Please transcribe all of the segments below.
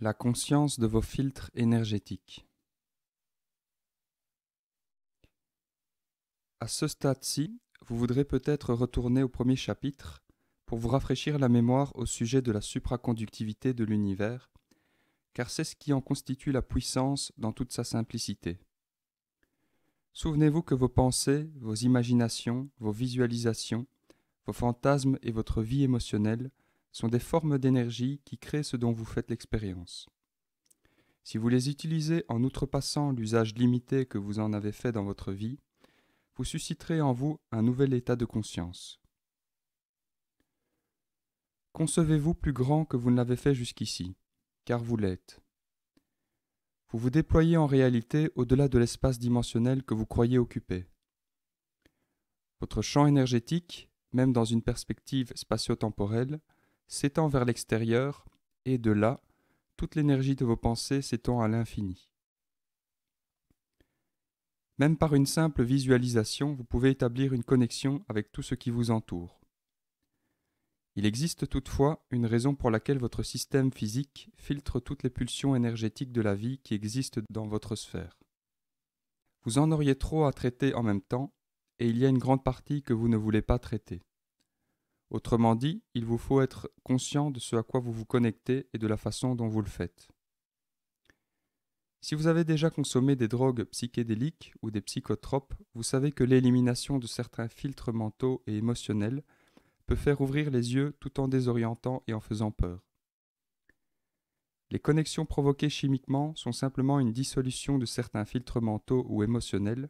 La conscience de vos filtres énergétiques. À ce stade-ci, vous voudrez peut-être retourner au premier chapitre pour vous rafraîchir la mémoire au sujet de la supraconductivité de l'univers, car c'est ce qui en constitue la puissance dans toute sa simplicité. Souvenez-vous que vos pensées, vos imaginations, vos visualisations, vos fantasmes et votre vie émotionnelle sont des formes d'énergie qui créent ce dont vous faites l'expérience. Si vous les utilisez en outrepassant l'usage limité que vous en avez fait dans votre vie, vous susciterez en vous un nouvel état de conscience. Concevez-vous plus grand que vous ne l'avez fait jusqu'ici, car vous l'êtes. Vous vous déployez en réalité au-delà de l'espace dimensionnel que vous croyez occuper. Votre champ énergétique, même dans une perspective spatio-temporelle, s'étend vers l'extérieur et de là, toute l'énergie de vos pensées s'étend à l'infini. Même par une simple visualisation, vous pouvez établir une connexion avec tout ce qui vous entoure. Il existe toutefois une raison pour laquelle votre système physique filtre toutes les pulsions énergétiques de la vie qui existent dans votre sphère. Vous en auriez trop à traiter en même temps, et il y a une grande partie que vous ne voulez pas traiter. Autrement dit, il vous faut être conscient de ce à quoi vous vous connectez et de la façon dont vous le faites. Si vous avez déjà consommé des drogues psychédéliques ou des psychotropes, vous savez que l'élimination de certains filtres mentaux et émotionnels peut faire ouvrir les yeux tout en désorientant et en faisant peur. Les connexions provoquées chimiquement sont simplement une dissolution de certains filtres mentaux ou émotionnels,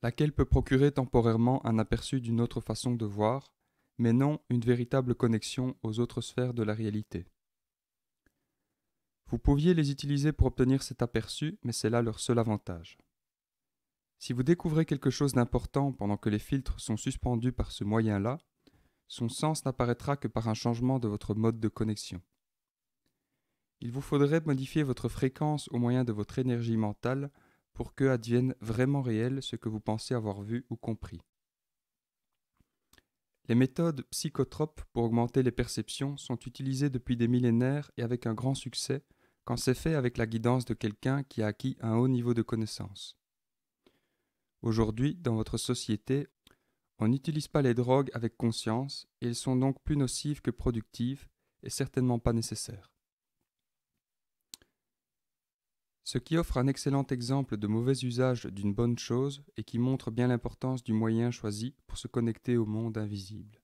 laquelle peut procurer temporairement un aperçu d'une autre façon de voir, mais non une véritable connexion aux autres sphères de la réalité. Vous pouviez les utiliser pour obtenir cet aperçu, mais c'est là leur seul avantage. Si vous découvrez quelque chose d'important pendant que les filtres sont suspendus par ce moyen-là, son sens n'apparaîtra que par un changement de votre mode de connexion. Il vous faudrait modifier votre fréquence au moyen de votre énergie mentale pour que advienne vraiment réel ce que vous pensez avoir vu ou compris. Les méthodes psychotropes pour augmenter les perceptions sont utilisées depuis des millénaires et avec un grand succès quand c'est fait avec la guidance de quelqu'un qui a acquis un haut niveau de connaissance. Aujourd'hui, dans votre société, on n'utilise pas les drogues avec conscience et elles sont donc plus nocives que productives et certainement pas nécessaires. Ce qui offre un excellent exemple de mauvais usage d'une bonne chose et qui montre bien l'importance du moyen choisi pour se connecter au monde invisible.